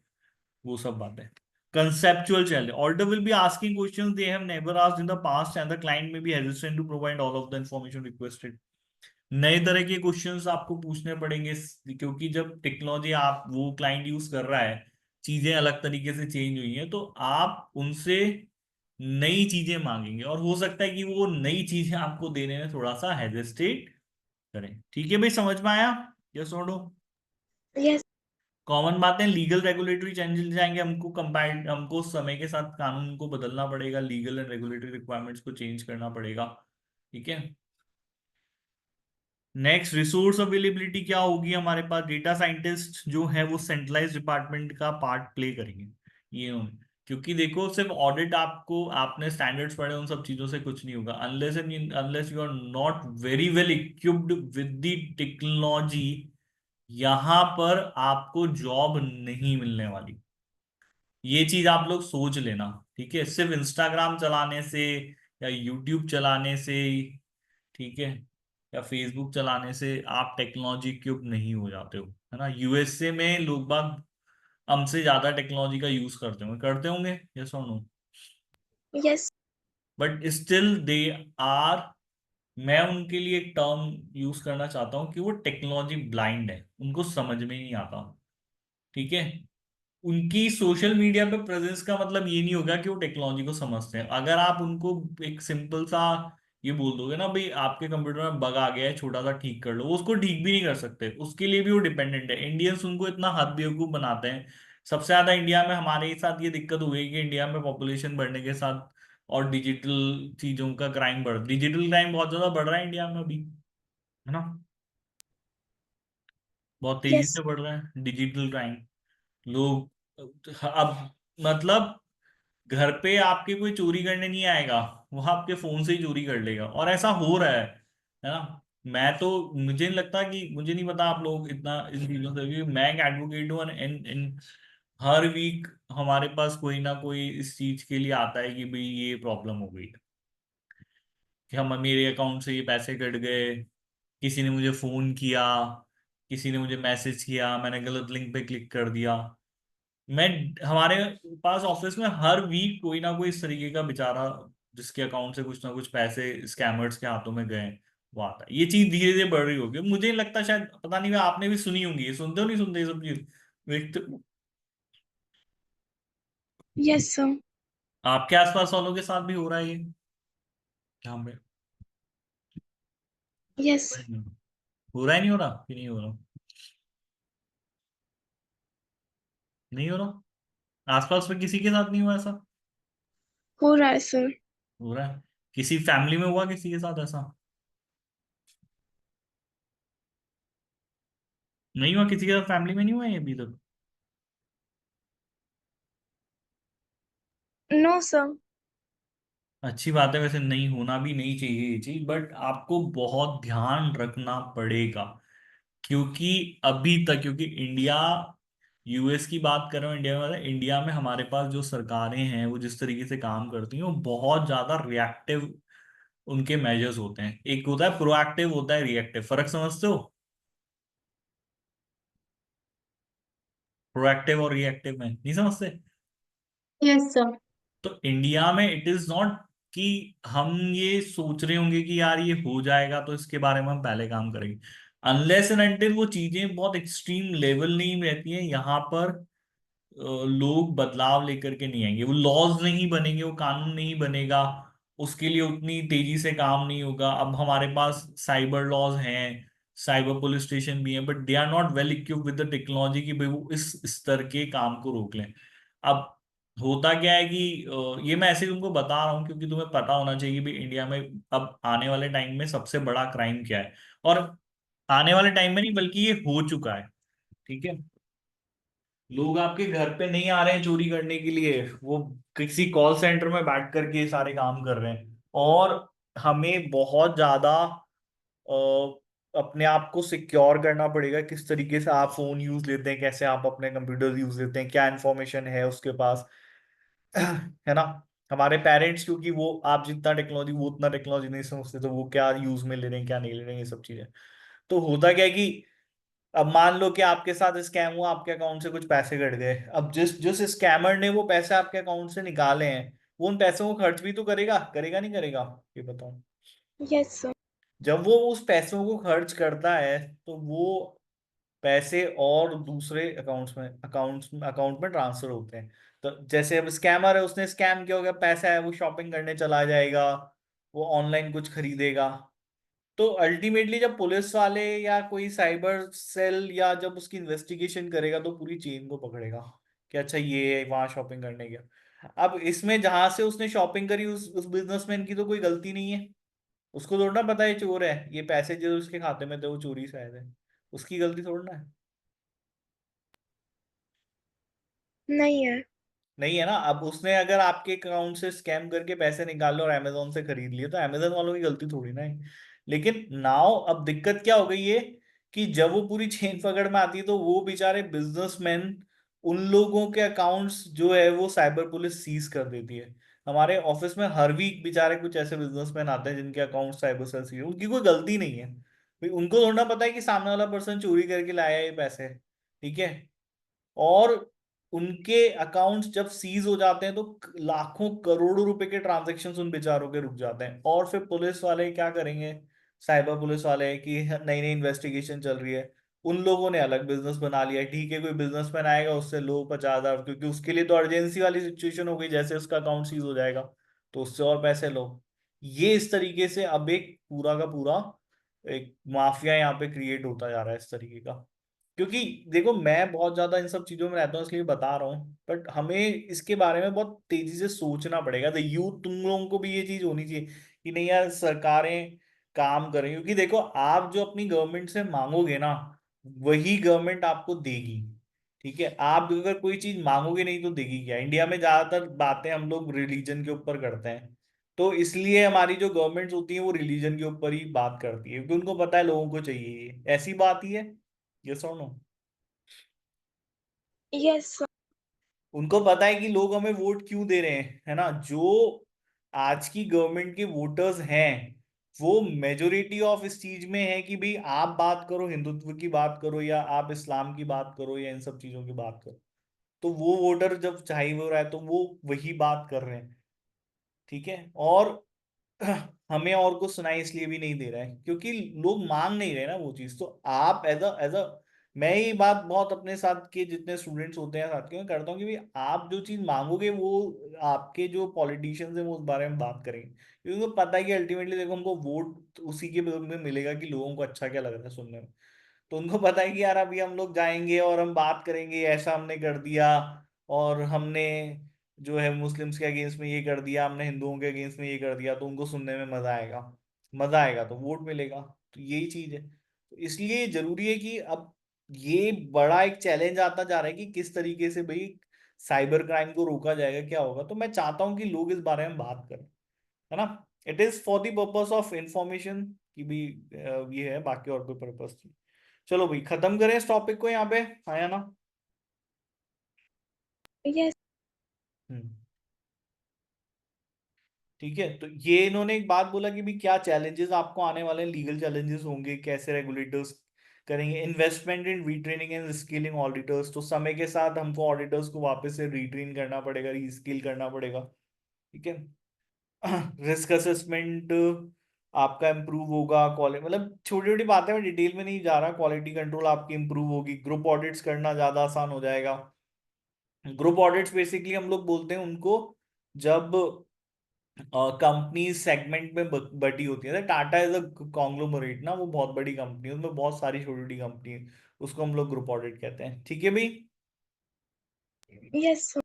वो सब बातें। Conceptual challenge. Auditor will be asking questions they have never asked in the past, and the client may be hesitant to provide all of the information requested. नए तरह के क्वेश्चंस आपको पूछने पड़ेंगे, क्योंकि जब टेक्नोलॉजी आप वो क्लाइंट यूज कर रहा है, चीजें अलग तरीके से चेंज हुई हैं, तो आप उनसे नई चीजें मांगेंगे और हो सकता है कि वो नई चीजें आपको देने में थोड़ा सा हेजिस्टेट करें। ठीक है भाई, समझ में आया? यस और नो? यस। कॉमन बातें, लीगल रेगुलेटरी चेंजेस जाएंगे, हमको कंपाइल, हमको समय के साथ कानून को बदलना पड़ेगा, लीगल एंड रेगुलेटरी रिक्वायरमेंट्स को चेंज करना पड़ेगा। ठीक है। नेक्स्ट, रिसोर्स अवेलेबिलिटी क्या होगी हमारे पास? डेटा साइंटिस्ट जो है वो सेंट्रलाइज डिपार्टमेंट का पार्ट प्ले करेंगे, ये उन्होंने, क्योंकि देखो सिर्फ ऑडिट, आपको आपने स्टैंडर्ड्स पढ़े उन सब चीजों से कुछ नहीं होगा unless you are not very well equipped with the technology. यहां पर आपको जॉब नहीं मिलने वाली, ये चीज आप लोग सोच लेना। ठीक है, सिर्फ इंस्टाग्राम चलाने से या यूट्यूब चलाने से, ठीक है, या फेसबुक चलाने से आप टेक्नोलॉजी क्यूब नहीं हो जाते हो, है ना? यूएसए में लोग बाग हमसे ज्यादा टेक्नोलॉजी का यूज करते होंगे, यस और no? Yes. But still they are, मैं उनके लिए एक टर्म यूज करना चाहता हूँ कि वो टेक्नोलॉजी ब्लाइंड है, उनको समझ में नहीं आता। ठीक है, उनकी सोशल मीडिया पे प्रेजेंस का मतलब ये नहीं होगा कि वो टेक्नोलॉजी को समझते हैं। अगर आप उनको एक सिंपल सा ये बोल दोगे ना, भाई आपके कंप्यूटर में बग आ गया है, छोटा सा ठीक कर लो, वो उसको ठीक भी नहीं कर सकते, उसके लिए भी वो डिपेंडेंट है। इंडियंस उनको इतना हद बेवकूफ बनाते हैं। सबसे ज्यादा इंडिया में हमारे साथ ये दिक्कत हुई कि इंडिया में पॉपुलेशन बढ़ने के साथ और डिजिटल चीजों का क्राइम डिजिटल क्राइम बहुत ज्यादा बढ़ रहा है इंडिया में अभी, है ना? बहुत तेजी यस। से बढ़ रहा है डिजिटल क्राइम। लोग अब, मतलब घर पे आपके कोई चोरी करने नहीं आएगा, वो आपके फोन से ही चोरी कर लेगा, और ऐसा हो रहा है ना? मैं तो, मुझे नहीं लगता कि, मुझे नहीं पता आप लोग इतना इन चीजों से, क्योंकि मैं एक एडवोकेट हूँ, इन इन हर वीक हमारे पास कोई ना कोई इस चीज के लिए आता है कि भाई ये प्रॉब्लम हो गई है, कि हम मेरे अकाउंट से ये पैसे कट गए, किसी ने मुझे फोन किया, किसी ने मुझे मैसेज किया, मैंने गलत लिंक पे क्लिक कर दिया। मैं, हमारे पास ऑफिस में हर वीक कोई ना कोई इस तरीके का बेचारा जिसके अकाउंट से कुछ ना कुछ पैसे स्कैमर्स के हाथों में गए, वो आता है। ये चीज धीरे धीरे बढ़ रही होगी, मुझे नहीं लगता, शायद पता नहीं, आपने भी सुनी होंगी, ये सुनते हो नहीं सुनते ये सब चीज? Yes sir. आपके आसपास वालों के साथ भी हो रहा है ये? यहाँ पे यस। हो रहा है, नहीं हो रहा कि नहीं हो रहा? नहीं हो रहा? आसपास में किसी के साथ नहीं हुआ ऐसा? हो रहा है सर। हो रहा है। किसी फैमिली में हुआ किसी के साथ ऐसा? नहीं हुआ किसी के साथ, फैमिली में नहीं हुआ ये अभी तक? No sir. अच्छी बात है, वैसे नहीं होना भी नहीं चाहिए ये चीज, बट आपको बहुत ध्यान रखना पड़ेगा। क्योंकि अभी तक, क्योंकि इंडिया, यूएस की बात कर रहा हूँ, इंडिया में, इंडिया में हमारे पास जो सरकारें हैं वो जिस तरीके से काम करती हैं वो बहुत ज्यादा रिएक्टिव उनके मेजर्स होते हैं। एक होता है प्रोएक्टिव, होता है रिएक्टिव, फर्क समझते हो? प्रोएक्टिव और रिएक्टिव में नहीं समझते? Yes sir. तो इंडिया में इट इज नॉट कि हम ये सोच रहे होंगे कि यार ये हो जाएगा तो इसके बारे में हम पहले काम करेंगे। अनलेस एंड अनटिल वो चीजें बहुत एक्सट्रीम लेवल नहीं रहती हैं यहाँ पर, लोग बदलाव लेकर के नहीं आएंगे। वो लॉज नहीं बनेंगे, वो कानून नहीं बनेगा, उसके लिए उतनी तेजी से काम नहीं होगा। अब हमारे पास साइबर लॉज हैं, साइबर पुलिस स्टेशन भी हैं, but they are not well equipped with the technology कि भाई वो इस स्तर के काम को रोक लें। अब होता क्या है कि ये मैं ऐसे तुमको बता रहा हूँ क्योंकि तुम्हें पता होना चाहिए कि भाई इंडिया में अब आने वाले टाइम में सबसे बड़ा क्राइम क्या है। और आने वाले टाइम में नहीं, बल्कि ये हो चुका है। ठीक है, लोग आपके घर पे नहीं आ रहे हैं चोरी करने के लिए, वो किसी कॉल सेंटर में बैठ करके ये सारे काम कर रहे हैं। और हमें बहुत ज्यादा अपने आप को सिक्योर करना पड़ेगा, किस तरीके से आप फोन यूज लेते हैं, कैसे आप अपने कंप्यूटर यूज लेते हैं, क्या इंफॉर्मेशन है उसके पास। है ना? हमारे पेरेंट्स, क्योंकि वो आप जितना टेक्नोलॉजी, वो उतना टेक्नोलॉजी नहीं समझते, तो वो क्या यूज में ले रहे हैं क्या नहीं ले रहे हैं, ये सब चीजें। तो होता क्या है कि अब मान लो कि आपके साथ स्कैम हुआ, आपके अकाउंट से कुछ पैसे कट गए। अब जिस जिस स्कैमर ने वो पैसे आपके अकाउंट से निकाले हैं, वो उन पैसों को खर्च भी तो करेगा, करेगा नहीं करेगा? ये बताओ। Yes sir. जब वो उस पैसों को खर्च करता है, तो वो पैसे और दूसरे अकाउंट में ट्रांसफर होते हैं। तो जैसे अब स्कैमर है, उसने स्कैम किया, हो गया, पैसा है, वो शॉपिंग करने चला जाएगा, वो ऑनलाइन कुछ खरीदेगा। तो अल्टीमेटली जब पुलिस वाले या कोई साइबर सेल या जब उसकी इन्वेस्टिगेशन करेगा, तो पूरी चेन को पकड़ेगा कि अच्छा ये वहां शॉपिंग करने गया। अब इसमें जहां से उसने शॉपिंग करी, उस बिजनेसमैन की तो कोई गलती नहीं है। उसको थोड़ा ना पता है चोर है, ये पैसे जो उसके खाते में थे वो चोरी से आए थे। उसकी गलती थोड़ा ना है। नहीं है। नहीं है ना? अब उसने अगर आपके अकाउंट से स्कैम करके पैसे निकाले और अमेजोन से खरीद लिए, तो अमेजोन वालों की गलती थोड़ी ना है। लेकिन नाउ अब दिक्कत क्या हो गई है कि जब वो पूरी चेन पकड़ में आती है, तो वो बेचारे बिजनेसमैन, उन लोगों के अकाउंट्स जो है वो साइबर पुलिस सीज कर देती है। हमारे ऑफिस में हर वीक बेचारे कुछ ऐसे बिजनेसमैन आते हैं जिनके अकाउंट साइबर सेल सीज, उनकी कोई गलती नहीं है भाई। उनको थोड़ा ना पता है कि सामने वाला पर्सन चोरी करके लाया है ये पैसे। ठीक है? और उनके अकाउंट्स जब सीज हो जाते हैं, तो लाखों करोड़ों रुपए के ट्रांजैक्शंस उन बेचारों के रुक जाते हैं। और फिर पुलिस वाले क्या करेंगे, साइबर पुलिस वाले, कि नई नई इन्वेस्टिगेशन चल रही है, उन लोगों ने अलग बिजनेस बना लिया है। ठीक है, कोई बिजनेसमैन आएगा, उससे लो 50,000, क्योंकि उसके लिए तो अर्जेंसी वाली सिचुएशन हो गई, जैसे उसका अकाउंट सीज हो जाएगा, तो उससे और पैसे लो। ये इस तरीके से अब एक पूरा का पूरा एक माफिया यहाँ पे क्रिएट होता जा रहा है इस तरीके का। क्योंकि देखो, मैं बहुत ज्यादा इन सब चीजों में रहता हूँ इसलिए बता रहा हूँ, बट हमें इसके बारे में बहुत तेजी से सोचना पड़ेगा। द यूथ, तुम लोगों को भी ये चीज होनी चाहिए कि नहीं यार, सरकारें काम करें। क्योंकि देखो, आप जो अपनी गवर्नमेंट से मांगोगे ना, वही गवर्नमेंट आपको देगी। ठीक है? आप अगर कोई चीज मांगोगे नहीं तो देगी क्या? इंडिया में ज्यादातर बातें हम लोग रिलीजन के ऊपर करते हैं, तो इसलिए हमारी जो गवर्नमेंट्स होती है वो रिलीजन के ऊपर ही बात करती है, क्योंकि उनको पता है लोगों को चाहिए ये, ऐसी बात ही है। ये सुनो, यस सर। उनको पता है कि लोग हमें वोट क्यों दे रहे हैं। है ना? जो आज की गवर्नमेंट के वोटर्स हैं, वो मेजोरिटी ऑफ इस चीज में है कि भाई आप बात करो, हिंदुत्व की बात करो, या आप इस्लाम की बात करो, या इन सब चीजों की बात करो। तो वो वोटर जब चाहिए हो रहा है, तो वो वही बात कर रहे हैं। ठीक है? और हमें और कुछ सुनाई इसलिए भी नहीं दे रहा है क्योंकि लोग मांग नहीं रहे ना वो चीज। तो आप एज अ मैं ये बात बहुत अपने साथ के जितने स्टूडेंट्स होते हैं साथ के, मैं करता हूँ कि भाई आप जो चीज मांगोगे, वो आपके जो पॉलिटिशियंस हैं वो उस बारे में बात करेंगे, क्योंकि उनको पता है कि अल्टीमेटली देखो, हमको वोट उसी के में मिलेगा कि लोगों को अच्छा क्या लग रहा है सुनने में। तो उनको पता है कि यार अभी हम लोग जाएंगे और हम बात करेंगे, ऐसा हमने कर दिया, और हमने जो है मुस्लिम्स के अगेंस्ट में ये कर दिया, हमने हिंदुओं के अगेंस्ट में ये कर दिया, तो उनको सुनने में मजा आएगा। मजा आएगा तो वोट मिलेगा। तो यही चीज है। तो इसलिए जरूरी है कि अब ये बड़ा एक चैलेंज आता जा रहा है कि किस तरीके से भाई साइबर क्राइम को रोका जाएगा, क्या होगा। तो मैं चाहता हूँ कि लोग इस बारे में बात करें, है ना। It is for the purpose of information की भी ये है, बाकी और कोई पर्पस नहीं। चलो भाई खत्म करें इस टॉपिक को यहाँ पे, आया ना। Yes. हम्म। ठीक है, तो ये इन्होंने एक बात बोला कि भी क्या चैलेंजेस आपको आने वाले हैं, लीगल चैलेंजेस होंगे, कैसे रेगुलेटर्स करेंगे investment in retraining and skilling auditors. तो समय के साथ हमको ऑडिटर्स को वापस से रीट्रेन करना पड़ेगा, रीस्किल करना पड़ेगा। ठीक है। रिस्क असेसमेंट आपका इम्प्रूव होगा, क्वालिटी मतलब छोटी छोटी बातें, मैं डिटेल में नहीं जा रहा। क्वालिटी कंट्रोल आपकी इम्प्रूव होगी, ग्रुप ऑडिट्स करना ज्यादा आसान हो जाएगा। ग्रुप ऑडिट्स बेसिकली हम लोग बोलते हैं उनको जब कंपनी सेगमेंट में बटी होती है। टाटा इज अ कॉन्ग्लोमरेट ना, वो बहुत बड़ी कंपनी है, उसमें बहुत सारी छोटी छोटी कंपनी है, उसको हम लोग ग्रुप ऑडिट कहते हैं। ठीक है भाई। Yes, sir.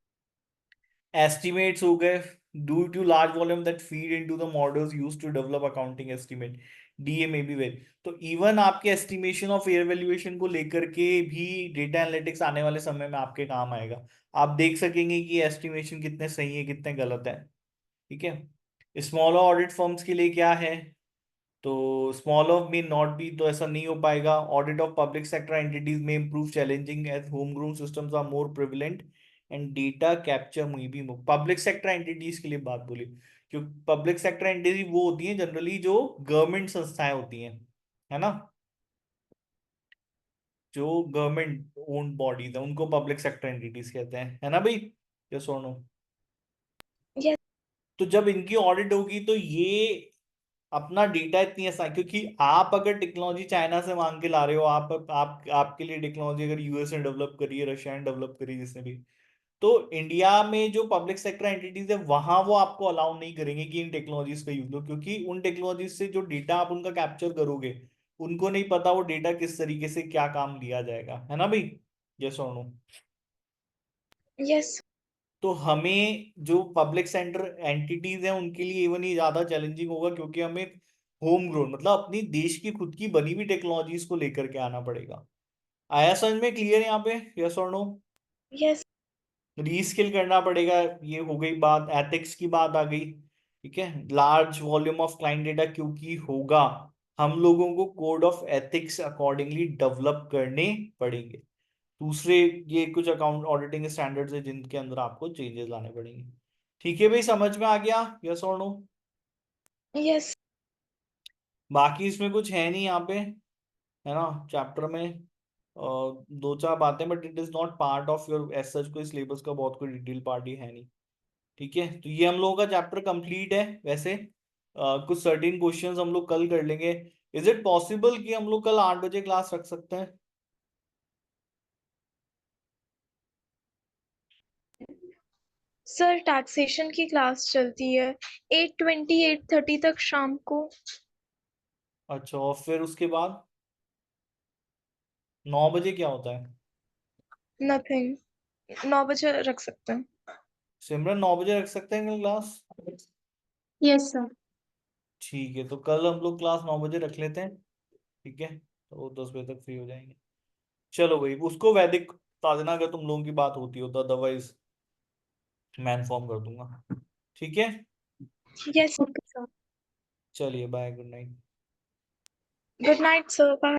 एस्टिमेट्स हो गए, due to large volume that feed into the models used to develop accounting estimate, DA में भी वेरी। तो इवन आपके एस्टिमेशन ऑफ एयर वैल्यूएशन को लेकर के भी डेटा एनालिटिक्स आने वाले समय में आपके काम आएगा। आप देख सकेंगे कि एस्टिमेशन कितने सही है कितने गलत है। ठीक है। स्मॉल ऑडिट फर्म्स के लिए क्या है, तो स्मॉल ऑफ में नॉट बी, तो ऐसा नहीं हो पाएगा। Audit of public sector entities में improve challenging as home grown systems are more prevalent and data capture में भी। पब्लिक सेक्टर एंटिटीज के लिए बात बोली, क्योंकि पब्लिक सेक्टर एंटिटी वो होती है जनरली जो गवर्नमेंट संस्थाएं होती हैं, है ना। जो गवर्नमेंट ओन्ड बॉडीज है उनको पब्लिक सेक्टर एंटिटीज कहते हैं, है ना भाई। ये सुनो, Yes. तो जब इनकी ऑडिट होगी तो ये अपना डेटा इतनी आसान, क्योंकि आप अगर टेक्नोलॉजी चाइना से मांग के ला रहे हो, आप आपके लिए टेक्नोलॉजी अगर यूएस ने डेवलप करी है, रशिया ने डेवलप करी है, जिसने भी, तो इंडिया में जो पब्लिक सेक्टर एंटिटीज है वहां वो आपको अलाउ नहीं करेंगे कि इन टेक्नोलॉजीज का यूज लो, क्योंकि उन टेक्नोलॉजीज से जो डेटा आप उनका कैप्चर करोगे, उनको नहीं पता वो डेटा किस तरीके से क्या काम लिया जाएगा, है ना भाई। ये सोनू, Yes. तो हमें जो पब्लिक सेक्टर एंटिटीज हैं उनके लिए इवन ही ज्यादा चैलेंजिंग होगा, क्योंकि हमें होम ग्रोन मतलब अपनी देश की खुद की बनी हुई टेक्नोलॉजीज को लेकर के आना पड़ेगा। आया समझ में, क्लियर यहाँ पे, यस और नो। Yes. रीस्किल करना पड़ेगा, ये हो गई बात, एथिक्स की बात आ गई। ठीक है। Large volume of client data क्योंकि होगा, हम लोगों को code of ethics accordingly develop करने पड़ेंगे। दूसरे ये कुछ अकाउंट ऑडिटिंग स्टैंडर्ड्स है जिनके अंदर आपको चेंजेस लाने पड़ेंगे। ठीक है भाई, समझ में आ गया, यस और नो। Yes. बाकी इसमें कुछ है नहीं यहाँ पे, है ना, चैप्टर में दो चार बातें, but it is not part of your as such, कोई सिलेबस का बहुत कोई डिटेल पार्ट ही है नहीं। ठीक है, तो ये हम लोगों का चैप्टर कंप्लीट है वैसे। कुछ सर्टेन क्वेश्चंस हम लोग कल कर लेंगे। इज इट पॉसिबल कि हम लोग कल 8 बजे क्लास रख सकते हैं। सर टैक्सेशन की क्लास चलती है 8:20 8:30 तक शाम को। अच्छा, और फिर उसके बाद 9 बजे क्या होता है। नथिंग, 9 बजे रख सकते हैं। सिमरन 9 बजे रख सकते हैं कल क्लास। Yes sir. ठीक है, तो कल हम लोग क्लास 9 बजे रख लेते हैं। ठीक है, तो 10 बजे तक फ्री हो जाएंगे। चलो भाई, उसको वैदिक बता देना अगर तुम लोगों की बात होती हो, तो अदरवाइज मैं इन्फॉर्म कर दूंगा। ठीक है। Yes okay sir. चलिए bye, good night. Good night sir, bye.